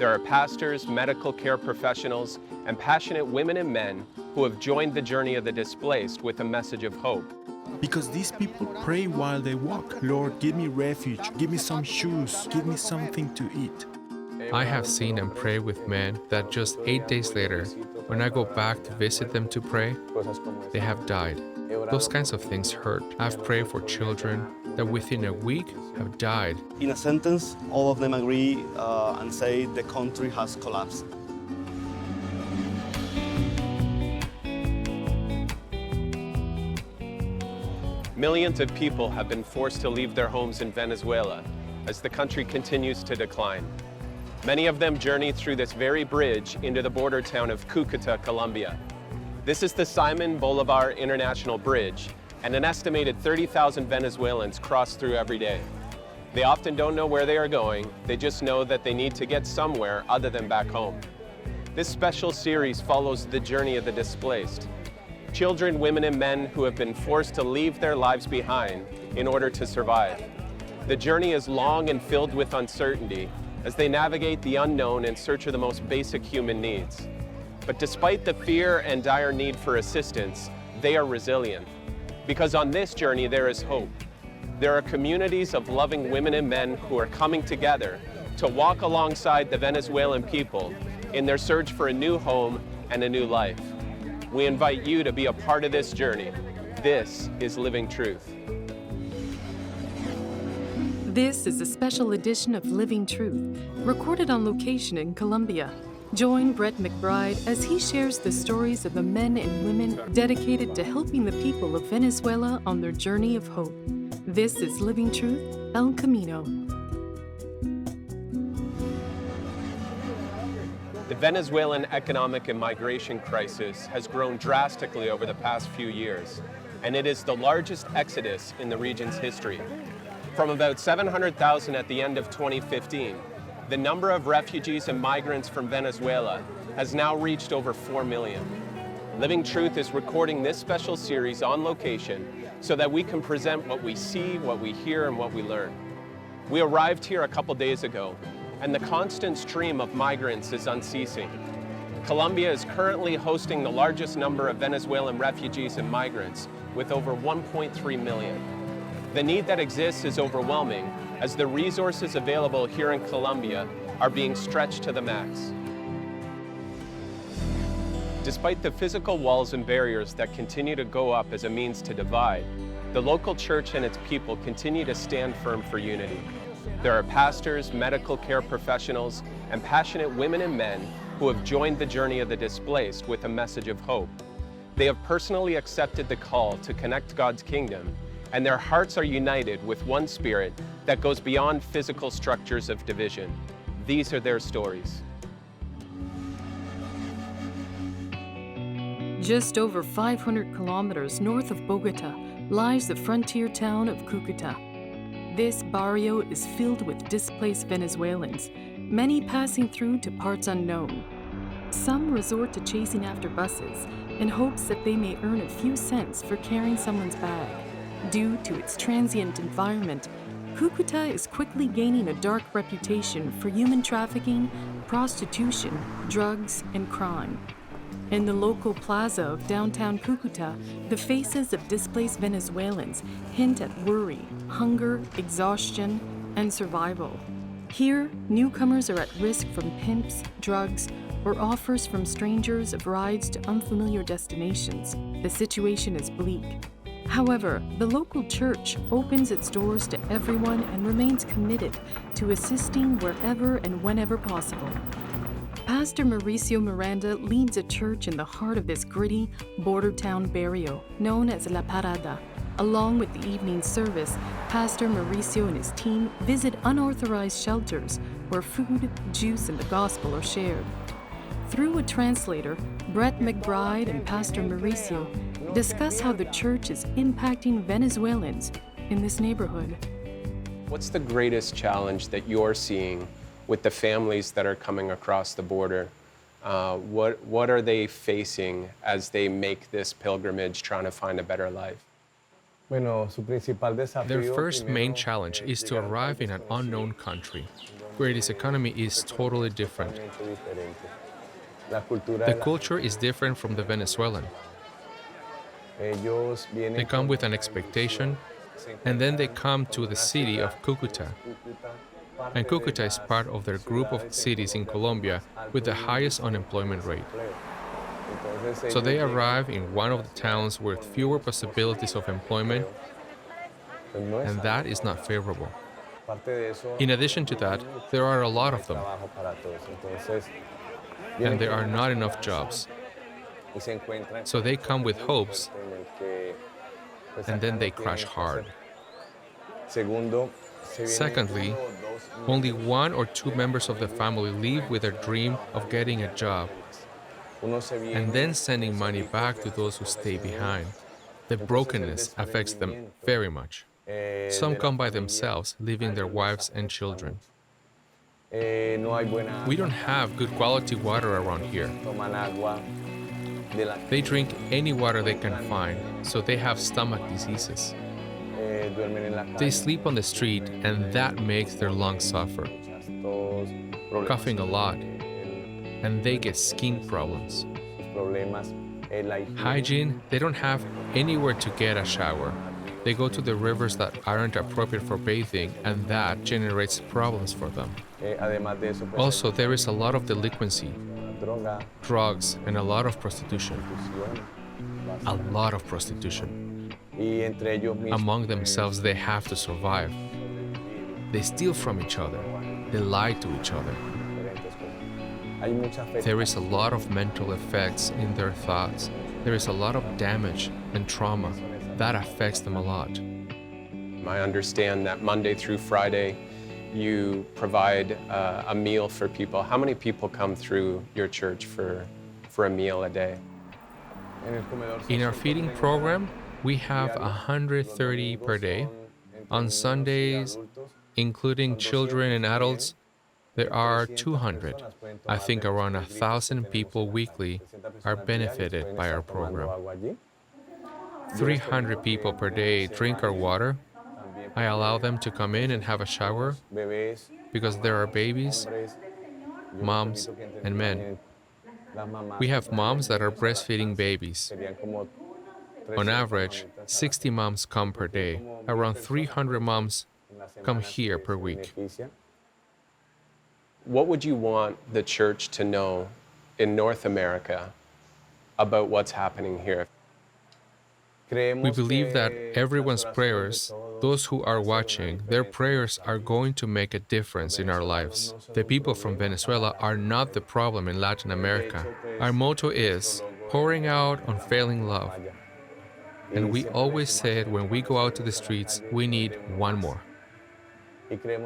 There are pastors, medical care professionals, and passionate women and men who have joined the journey of the displaced with a message of hope. Because these people pray while they walk. Lord, give me refuge, give me some shoes, give me something to eat. I have seen them pray with men that just 8 days later, when I go back to visit them to pray, they have died. Those kinds of things hurt. I've prayed for children that within a week have died. In a sentence, all of them agree and say the country has collapsed. Millions of people have been forced to leave their homes in Venezuela as the country continues to decline. Many of them journeyed through this very bridge into the border town of Cúcuta, Colombia. This is the Simon Bolivar International Bridge, and an estimated 30,000 Venezuelans cross through every day. They often don't know where they are going, they just know that they need to get somewhere other than back home. This special series follows the journey of the displaced. Children, women, and men who have been forced to leave their lives behind in order to survive. The journey is long and filled with uncertainty as they navigate the unknown in search of the most basic human needs. But despite the fear and dire need for assistance, they are resilient. Because on this journey, there is hope. There are communities of loving women and men who are coming together to walk alongside the Venezuelan people in their search for a new home and a new life. We invite you to be a part of this journey. This is Living Truth. This is a special edition of Living Truth, recorded on location in Colombia. Join Brett McBride as he shares the stories of the men and women dedicated to helping the people of Venezuela on their journey of hope. This is Living Truth, El Camino. The Venezuelan economic and migration crisis has grown drastically over the past few years, and it is the largest exodus in the region's history. From about 700,000 at the end of 2015, the number of refugees and migrants from Venezuela has now reached over 4 million. Living Truth is recording this special series on location so that we can present what we see, what we hear, and what we learn. We arrived here a couple days ago, and the constant stream of migrants is unceasing. Colombia is currently hosting the largest number of Venezuelan refugees and migrants, with over 1.3 million. The need that exists is overwhelming, as the resources available here in Colombia are being stretched to the max. Despite the physical walls and barriers that continue to go up as a means to divide, the local church and its people continue to stand firm for unity. There are pastors, medical care professionals, and passionate women and men who have joined the journey of the displaced with a message of hope. They have personally accepted the call to connect God's kingdom, and their hearts are united with one spirit that goes beyond physical structures of division. These are their stories. Just over 500 kilometers north of Bogota lies the frontier town of Cúcuta. This barrio is filled with displaced Venezuelans, many passing through to parts unknown. Some resort to chasing after buses in hopes that they may earn a few cents for carrying someone's bag. Due to its transient environment, Cúcuta is quickly gaining a dark reputation for human trafficking, prostitution, drugs, and crime. In the local plaza of downtown Cúcuta, the faces of displaced Venezuelans hint at worry, hunger, exhaustion, and survival. Here, newcomers are at risk from pimps, drugs, or offers from strangers of rides to unfamiliar destinations. The situation is bleak. However, the local church opens its doors to everyone and remains committed to assisting wherever and whenever possible. Pastor Mauricio Miranda leads a church in the heart of this gritty border town barrio known as La Parada. Along with the evening service, Pastor Mauricio and his team visit unauthorized shelters where food, juice, and the gospel are shared. Through a translator, Brett McBride and Pastor Mauricio discuss how the church is impacting Venezuelans in this neighborhood. What's the greatest challenge that you're seeing with the families that are coming across the border? What are they facing as they make this pilgrimage trying to find a better life? Their first main challenge is to arrive in an unknown country. where this economy is totally different. The culture is different from the Venezuelan. They come with an expectation, and then they come to the city of Cúcuta. And Cúcuta is part of their group of cities in Colombia with the highest unemployment rate. So they arrive in one of the towns with fewer possibilities of employment, and that is not favorable. In addition to that, there are a lot of them, and there are not enough jobs. So they come with hopes, and then they crash hard. Secondly, only one or two members of the family leave with a dream of getting a job, and then sending money back to those who stay behind. The brokenness affects them very much. Some come by themselves, leaving their wives and children. We don't have good quality water around here. They drink any water they can find, so they have stomach diseases. They sleep on the street, and that makes their lungs suffer, coughing a lot, and they get skin problems. Hygiene, they don't have anywhere to get a shower. They go to the rivers that aren't appropriate for bathing, and that generates problems for them. Also, there is a lot of delinquency, drugs, and a lot of prostitution. A lot of prostitution. Among themselves, they have to survive. They steal from each other. They lie to each other. There is a lot of mental effects in their thoughts. There is a lot of damage and trauma that affects them a lot. I understand that Monday through Friday, you provide a meal for people. How many people come through your church for a meal a day? In our feeding program, we have 130 per day. On Sundays, including children and adults, there are 200. I think around 1,000 people weekly are benefited by our program. 300 people per day drink our water. I allow them to come in and have a shower because there are babies, moms, and men. We have moms that are breastfeeding babies. On average, 60 moms come per day. Around 300 moms come here per week. What would you want the church to know in North America about what's happening here? We believe that everyone's prayers, those who are watching, their prayers are going to make a difference in our lives. The people from Venezuela are not the problem in Latin America. Our motto is pouring out unfailing love. And we always say it when we go out to the streets, we need one more.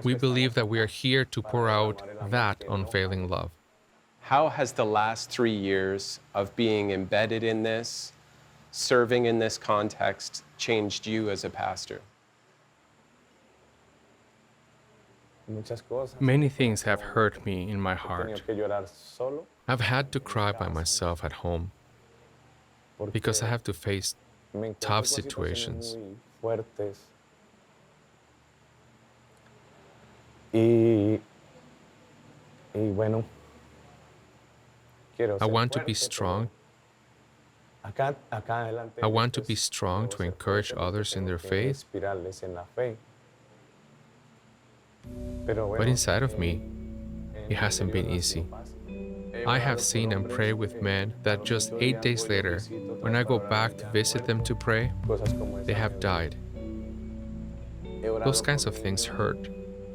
We believe that we are here to pour out that unfailing love. How has the last 3 years of being embedded in this, serving in this context, changed you as a pastor? Many things have hurt me in my heart. I've had to cry by myself at home because I have to face tough situations. I want to be strong. I want to be strong to encourage others in their faith. But inside of me, it hasn't been easy. I have seen and prayed with men that just 8 days later, when I go back to visit them to pray, they have died. Those kinds of things hurt.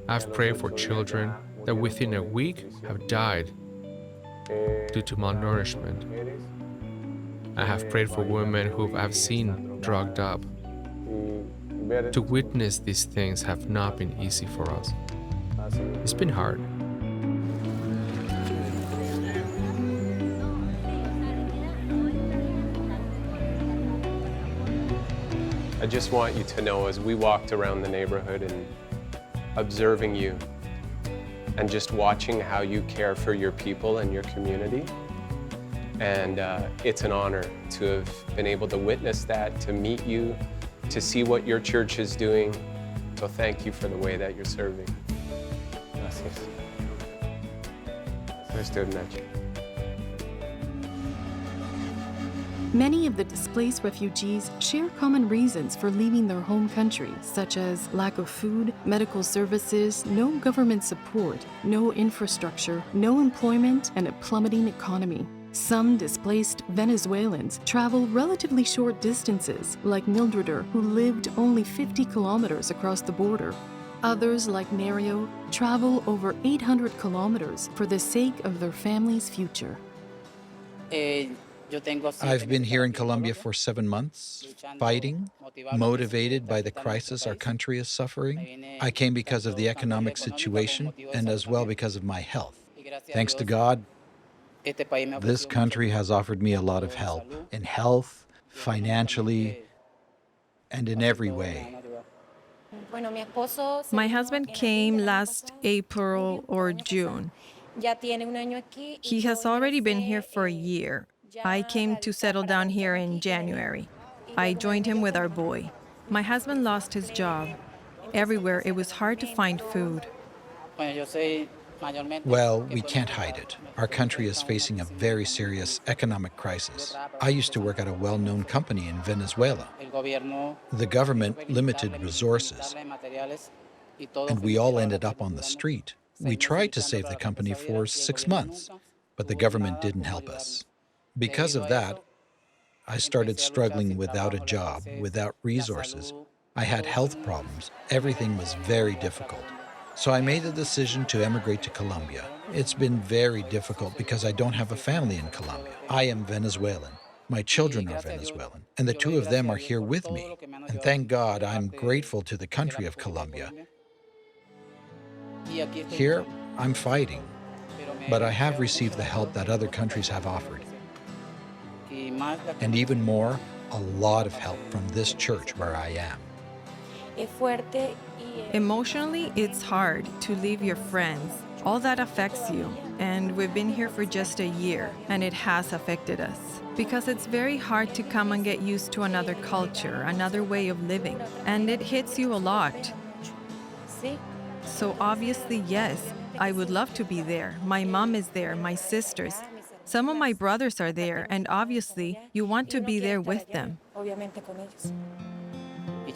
I've prayed for children that within a week have died due to malnourishment. I have prayed for women who I've seen drugged up. To witness these things have not been easy for us. It's been hard. I just want you to know, as we walked around the neighborhood and observing you and just watching how you care for your people and your community, and it's an honor to have been able to witness that, to meet you, to see what your church is doing. So thank you for the way that you're serving. Gracias. Many of the displaced refugees share common reasons for leaving their home country, such as lack of food, medical services, no government support, no infrastructure, no employment, and a plummeting economy. Some displaced Venezuelans travel relatively short distances, like Mildreder, who lived only 50 kilometers across the border. Others, like Nerio, travel over 800 kilometers for the sake of their family's future. I've been here in Colombia for 7 months, fighting, motivated by the crisis our country is suffering. I came because of the economic situation and as well because of my health. Thanks to God, this country has offered me a lot of help in health, financially, and in every way. My husband came last April or June. He has already been here for a year. I came to settle down here in January. I joined him with our boy. My husband lost his job. Everywhere it was hard to find food. Well, we can't hide it. Our country is facing a very serious economic crisis. I used to work at a well-known company in Venezuela. The government limited resources, and we all ended up on the street. We tried to save the company for 6 months, but the government didn't help us. Because of that, I started struggling without a job, without resources. I had health problems. Everything was very difficult. So I made the decision to emigrate to Colombia. It's been very difficult because I don't have a family in Colombia. I am Venezuelan. My children are Venezuelan, and the two of them are here with me. And thank God, I'm grateful to the country of Colombia. Here, I'm fighting, but I have received the help that other countries have offered. And even more, a lot of help from this church where I am. Emotionally, it's hard to leave your friends. All that affects you. And we've been here for just a year, and it has affected us. Because it's very hard to come and get used to another culture, another way of living. And it hits you a lot. So obviously, yes, I would love to be there. My mom is there, my sisters. Some of my brothers are there, and obviously, you want to be there with them.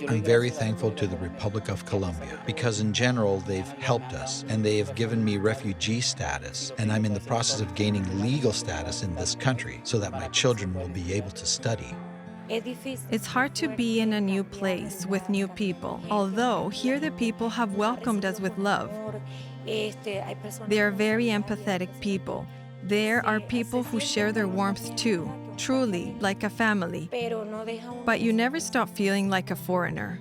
I'm very thankful to the Republic of Colombia because in general they've helped us and they have given me refugee status, and I'm in the process of gaining legal status in this country so that my children will be able to study. It's hard to be in a new place with new people, although here the people have welcomed us with love. They are very empathetic people. There are people who share their warmth too, truly like a family. But you never stop feeling like a foreigner.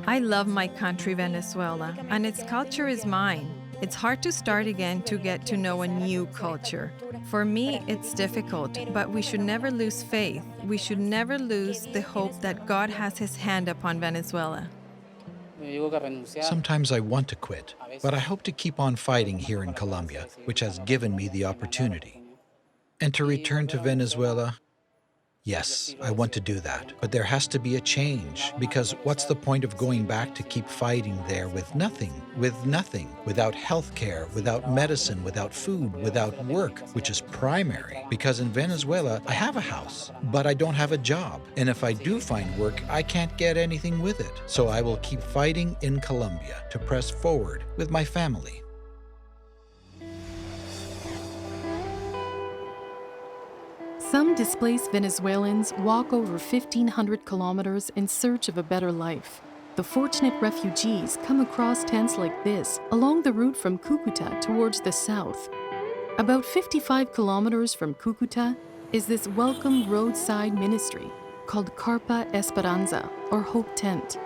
I love my country, Venezuela, and its culture is mine. It's hard to start again to get to know a new culture. For me, it's difficult, but we should never lose faith. We should never lose the hope that God has His hand upon Venezuela. Sometimes I want to quit, but I hope to keep on fighting here in Colombia, which has given me the opportunity. And to return to Venezuela, yes, I want to do that. But there has to be a change, because what's the point of going back to keep fighting there with nothing, without health care, without medicine, without food, without work, which is primary. Because in Venezuela, I have a house, but I don't have a job. And if I do find work, I can't get anything with it. So I will keep fighting in Colombia to press forward with my family. Some displaced Venezuelans walk over 1,500 kilometers in search of a better life. The fortunate refugees come across tents like this along the route from Cucuta towards the south. About 55 kilometers from Cucuta is this welcome roadside ministry called Carpa Esperanza, or Hope Tent.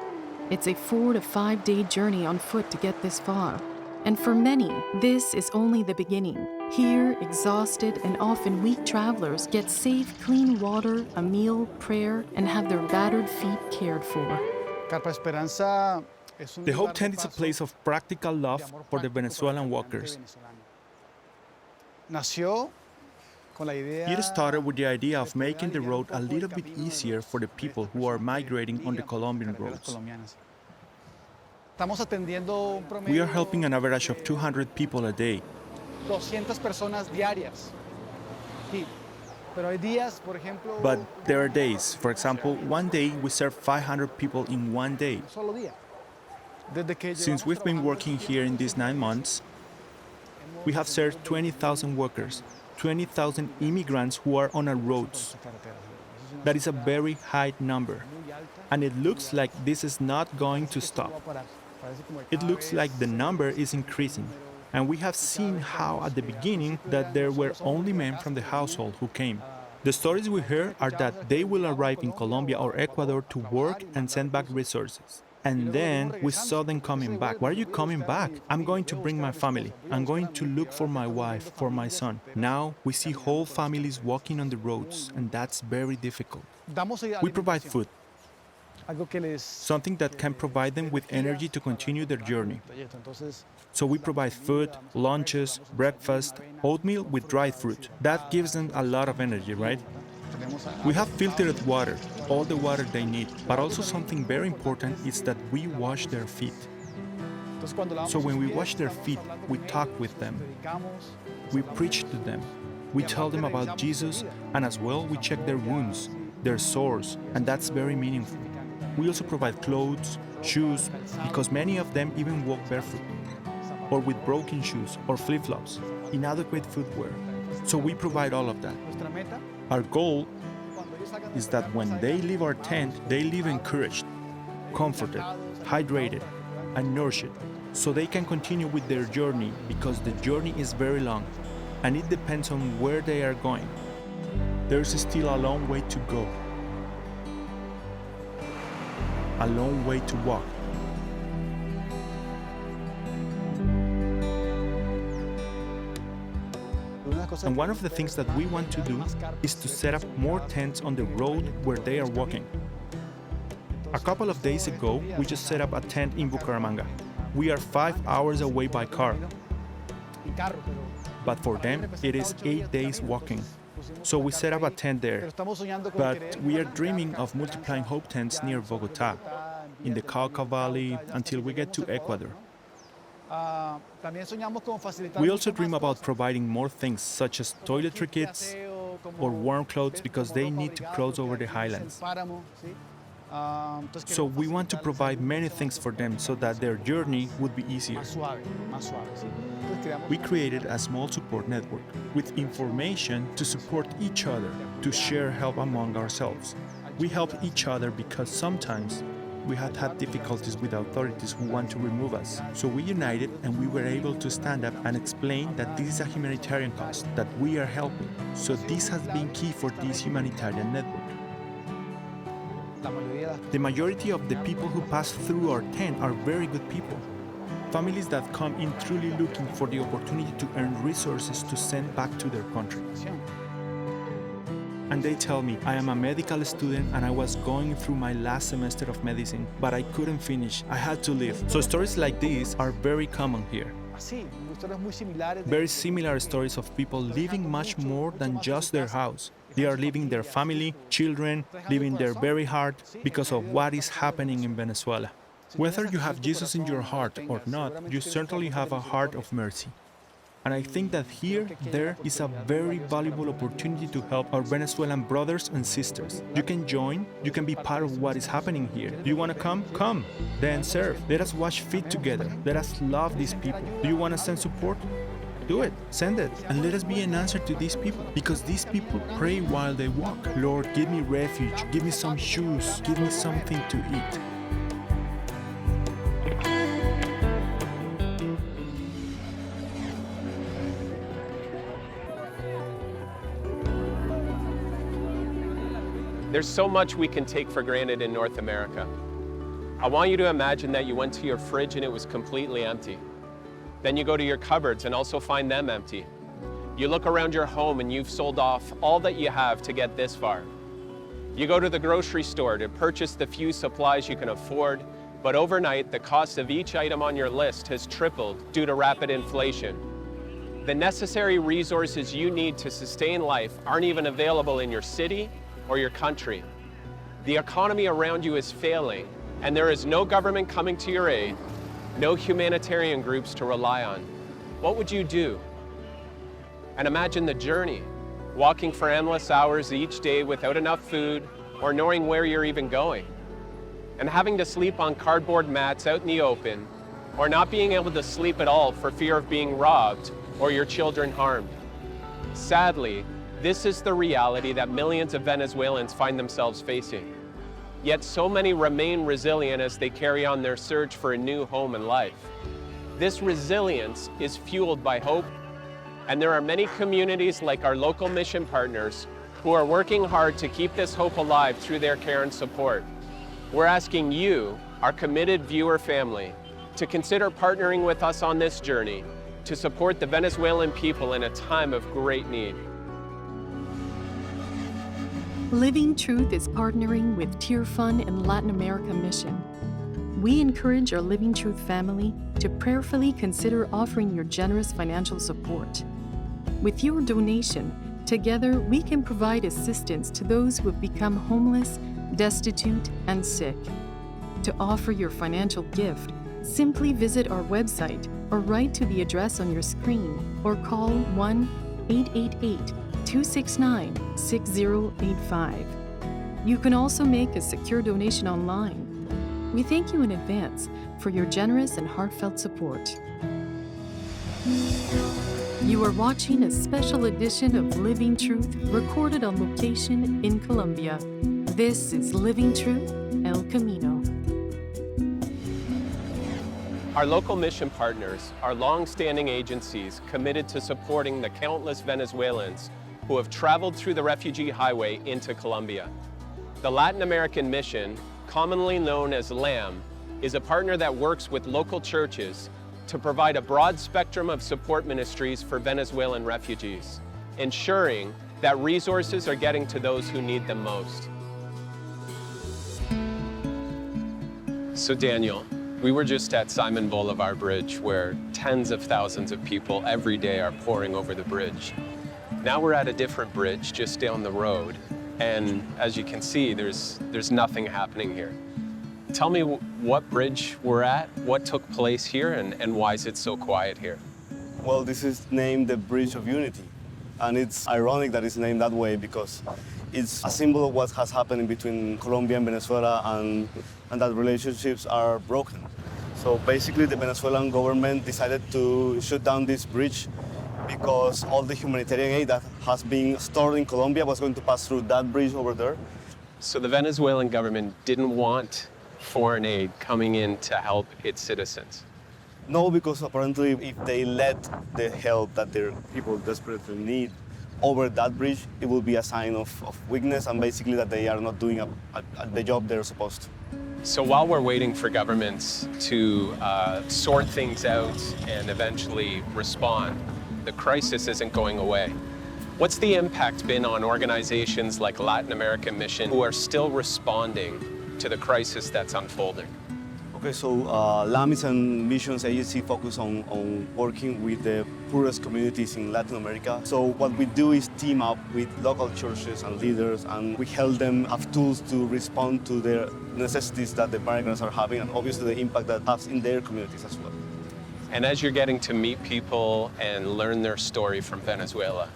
It's a 4 to 5 day journey on foot to get this far. And for many, this is only the beginning. Here, exhausted and often weak travelers get safe, clean water, a meal, prayer, and have their battered feet cared for. The Hope Tent is a place of practical love for the Venezuelan walkers. It started with the idea of making the road a little bit easier for the people who are migrating on the Colombian roads. We are helping an average of 200 people a day, 200 personas diarias. Sí. Pero hay días, por ejemplo, But there are days, for example, one day we serve 500 people in one day. un solo día. Desde que Since llevamos we've been trabajando working este here in tiempo, these 9 months, we have served 20,000 workers, 20,000 immigrants who are on our roads. That is a very high number, and it looks like this is not going to stop. It looks like the number is increasing, and we have seen how at the beginning that there were only men from the household who came. The stories we hear are that they will arrive in Colombia or Ecuador to work and send back resources. And then we saw them coming back. Why are you coming back? I'm going to bring my family. I'm going to look for my wife, for my son. Now we see whole families walking on the roads, and that's very difficult. We provide food, algo que les something that can provide them with energy to continue their journey. So we provide food, lunches, breakfast, oatmeal with dried fruit. That gives them a lot of energy, right? We have filtered water, all the water they need, but also something very important is that we wash their feet. So when we wash their feet, we talk with them, we preach to them, we tell them about Jesus, and as well we check their wounds, their sores, and that's very meaningful. We also provide clothes, shoes, because many of them even walk barefoot, or with broken shoes or flip-flops, inadequate footwear. So we provide all of that. Our goal is that when they leave our tent, they leave encouraged, comforted, hydrated, and nourished, so they can continue with their journey because the journey is very long, and it depends on where they are going. There's still a long way to go, a long way to walk. And one of the things that we want to do is to set up more tents on the road where they are walking. A couple of days ago, we just set up a tent in Bucaramanga. We are 5 hours away by car, but for them, it is 8 days walking. So we set up a tent there, but we are dreaming of multiplying hope tents near Bogota, in the Cauca Valley, until we get to Ecuador. We also dream about providing more things such as toiletry kits or warm clothes because they need to cross over the highlands. So we want to provide many things for them so that their journey would be easier. We created a small support network with information to support each other, to share help among ourselves. We help each other because sometimes we had difficulties with authorities who want to remove us. So we united and we were able to stand up and explain that this is a humanitarian cause, that we are helping. So this has been key for this humanitarian network. The majority of the people who pass through our tent are very good people. Families that come in truly looking for the opportunity to earn resources to send back to their country. And they tell me, I am a medical student and I was going through my last semester of medicine, but I couldn't finish. I had to leave. So stories like these are very common here. Very similar stories of people leaving much more than just their house. They are leaving their family, children, leaving their very heart because of what is happening in Venezuela. Whether you have Jesus in your heart or not, you certainly have a heart of mercy. And I think that there is a very valuable opportunity to help our Venezuelan brothers and sisters. You can join, you can be part of what is happening here. Do you want to come? Come. Then serve. Let us wash feet together. Let us love these people. Do you want to send support? Do it. Send it. And let us be an answer to these people. Because these people pray while they walk. Lord, give me refuge. Give me some shoes. Give me something to eat. There's so much we can take for granted in North America. I want you to imagine that you went to your fridge and it was completely empty. Then you go to your cupboards and also find them empty. You look around your home and you've sold off all that you have to get this far. You go to the grocery store to purchase the few supplies you can afford, but overnight the cost of each item on your list has tripled due to rapid inflation. The necessary resources you need to sustain life aren't even available in your city or your country. The economy around you is failing, and there is no government coming to your aid, no humanitarian groups to rely on. What would you do? And imagine the journey, walking for endless hours each day without enough food or knowing where you're even going. And having to sleep on cardboard mats out in the open, or not being able to sleep at all for fear of being robbed or your children harmed. Sadly, this is the reality that millions of Venezuelans find themselves facing. Yet so many remain resilient as they carry on their search for a new home and life. This resilience is fueled by hope, and there are many communities like our local mission partners who are working hard to keep this hope alive through their care and support. We're asking you, our committed viewer family, to consider partnering with us on this journey to support the Venezuelan people in a time of great need. Living Truth is partnering with Tear Fund and Latin America Mission. We encourage our Living Truth family to prayerfully consider offering your generous financial support. With your donation, together we can provide assistance to those who have become homeless, destitute, and sick. To offer your financial gift, simply visit our website or write to the address on your screen or call 1-888-269-6085. You can also make a secure donation online. We thank you in advance for your generous and heartfelt support. You are watching a special edition of Living Truth recorded on location in Colombia. This is Living Truth, El Camino. Our local mission partners are long-standing agencies committed to supporting the countless Venezuelans who have traveled through the refugee highway into Colombia. The Latin American Mission, commonly known as LAM, is a partner that works with local churches to provide a broad spectrum of support ministries for Venezuelan refugees, ensuring that resources are getting to those who need them most. So Daniel, we were just at Simon Bolivar Bridge, where tens of thousands of people every day are pouring over the bridge. Now we're at a different bridge just down the road, and as you can see, there's nothing happening here. Tell me what bridge we're at, what took place here, and why is it so quiet here? Well, this is named the Bridge of Unity, and it's ironic that it's named that way because it's a symbol of what has happened between Colombia and Venezuela, and that relationships are broken. So basically, the Venezuelan government decided to shut down this bridge because all the humanitarian aid that has been stored in Colombia was going to pass through that bridge over there. So the Venezuelan government didn't want foreign aid coming in to help its citizens? No, because apparently if they let the help that their people desperately need over that bridge, it will be a sign of weakness and basically that they are not doing the job they're supposed to. So while we're waiting for governments to sort things out and eventually respond, the crisis isn't going away. What's the impact been on organizations like Latin American Mission who are still responding to the crisis that's unfolding? Okay, so LAM is a missions agency focused on working with the poorest communities in Latin America. So what we do is team up with local churches and leaders, and we help them have tools to respond to their necessities that the migrants are having, and obviously the impact that has in their communities as well. And as you're getting to meet people and learn their story from Venezuela,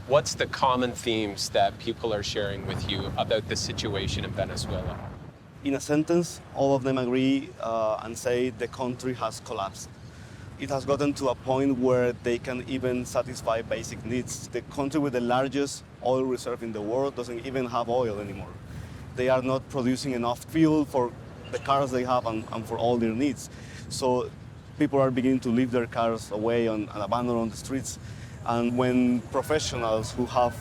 what's the common themes that people are sharing with you about the situation in Venezuela? In a sentence, all of them agree and say the country has collapsed. It has gotten to a point where they can even satisfy basic needs. The country with the largest oil reserve in the world doesn't even have oil anymore. They are not producing enough fuel for the cars they have and for all their needs. So people are beginning to leave their cars away and abandon on the streets. And when professionals who have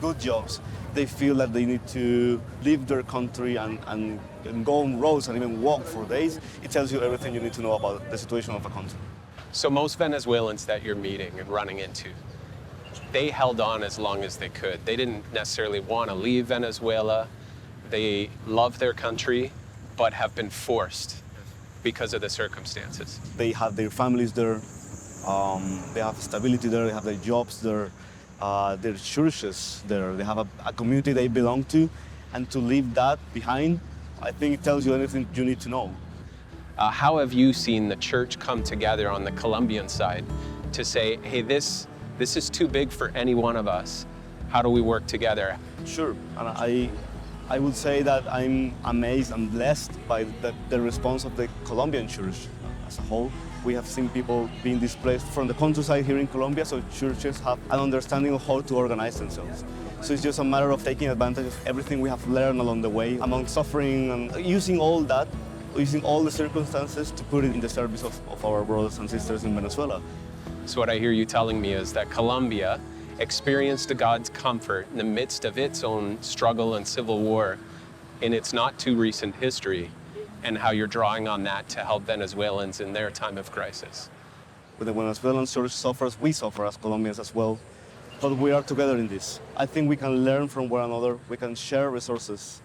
good jobs, they feel that they need to leave their country and go on roads and even walk for days, it tells you everything you need to know about the situation of a country. So most Venezuelans that you're meeting and running into, they held on as long as they could. They didn't necessarily want to leave Venezuela. They love their country, but have been forced because of the circumstances. They have their families there. They have stability there, they have their jobs there, their churches there, they have a community they belong to, and to leave that behind, I think it tells you anything you need to know. How have you seen the church come together on the Colombian side to say, hey, this this is too big for any one of us. How do we work together? Sure, and I would say that I'm amazed and blessed by the response of the Colombian church as a whole. We have seen people being displaced from the countryside here in Colombia, so churches have an understanding of how to organize themselves. So it's just a matter of taking advantage of everything we have learned along the way, among suffering, and using all that, using all the circumstances to put it in the service of our brothers and sisters in Venezuela. So what I hear you telling me is that Colombia experienced God's comfort in the midst of its own struggle and civil war in its not too recent history, and how you're drawing on that to help Venezuelans in their time of crisis. When the Venezuelan church suffers, we suffer as Colombians as well, but we are together in this. I think we can learn from one another, we can share resources,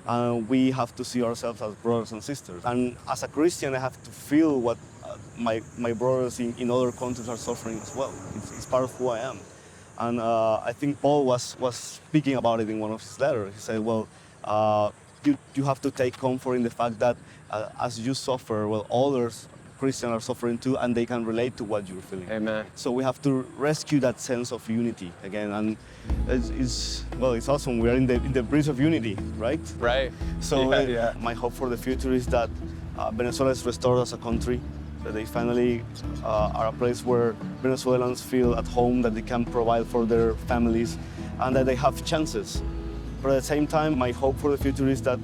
and we have to see ourselves as brothers and sisters. And as a Christian, I have to feel what my brothers in other countries are suffering as well. It's part of who I am. And I think Paul was speaking about it in one of his letters. He said, well, you have to take comfort in the fact that as you suffer, well, others, Christians, are suffering too, and they can relate to what you're feeling. Amen. So we have to rescue that sense of unity again. And it's awesome. We are in the bridge of unity, right? Right. So yeah. My hope for the future is that Venezuela is restored as a country, that they finally are a place where Venezuelans feel at home, that they can provide for their families, and that they have chances. But at the same time, my hope for the future is that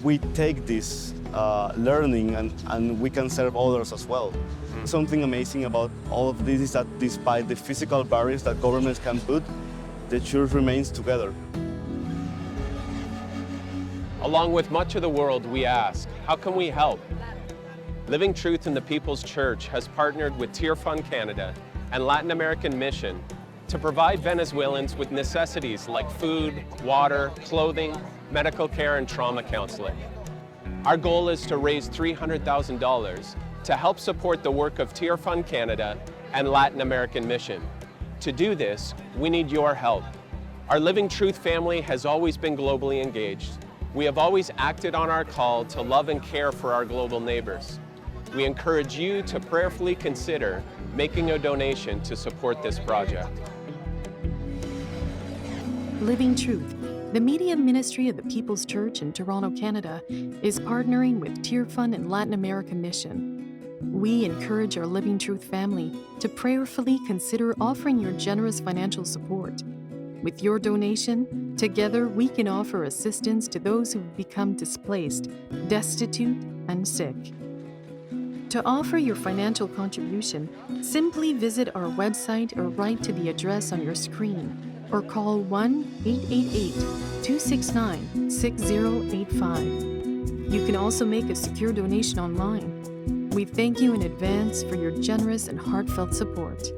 we take this learning and we can serve others as well. Something amazing about all of this is that despite the physical barriers that governments can put, the church remains together. Along with much of the world, we ask, how can we help? Living Truth in the People's Church has partnered with Tear Fund Canada and Latin American Mission to provide Venezuelans with necessities like food, water, clothing, medical care, and trauma counseling. Our goal is to raise $300,000 to help support the work of Tear Fund Canada and Latin American Mission. To do this, we need your help. Our Living Truth family has always been globally engaged. We have always acted on our call to love and care for our global neighbors. We encourage you to prayerfully consider making a donation to support this project. Living Truth, the media ministry of the People's Church in Toronto, Canada, is partnering with Tear Fund and Latin American Mission. We encourage our Living Truth family to prayerfully consider offering your generous financial support. With your donation, together we can offer assistance to those who have become displaced, destitute, and sick. To offer your financial contribution, simply visit our website or write to the address on your screen, or call 1-888-269-6085. You can also make a secure donation online. We thank you in advance for your generous and heartfelt support.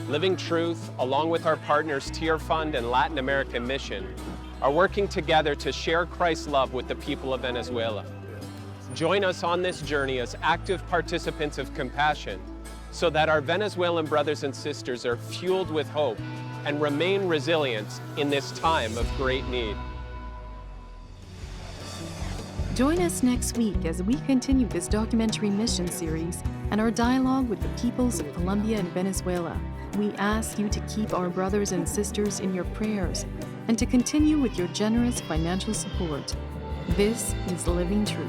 Living Truth, along with our partners Tear Fund and Latin American Mission, are working together to share Christ's love with the people of Venezuela. Join us on this journey as active participants of compassion so that our Venezuelan brothers and sisters are fueled with hope and remain resilient in this time of great need. Join us next week as we continue this documentary mission series and our dialogue with the peoples of Colombia and Venezuela. We ask you to keep our brothers and sisters in your prayers and to continue with your generous financial support. This is Living Truth.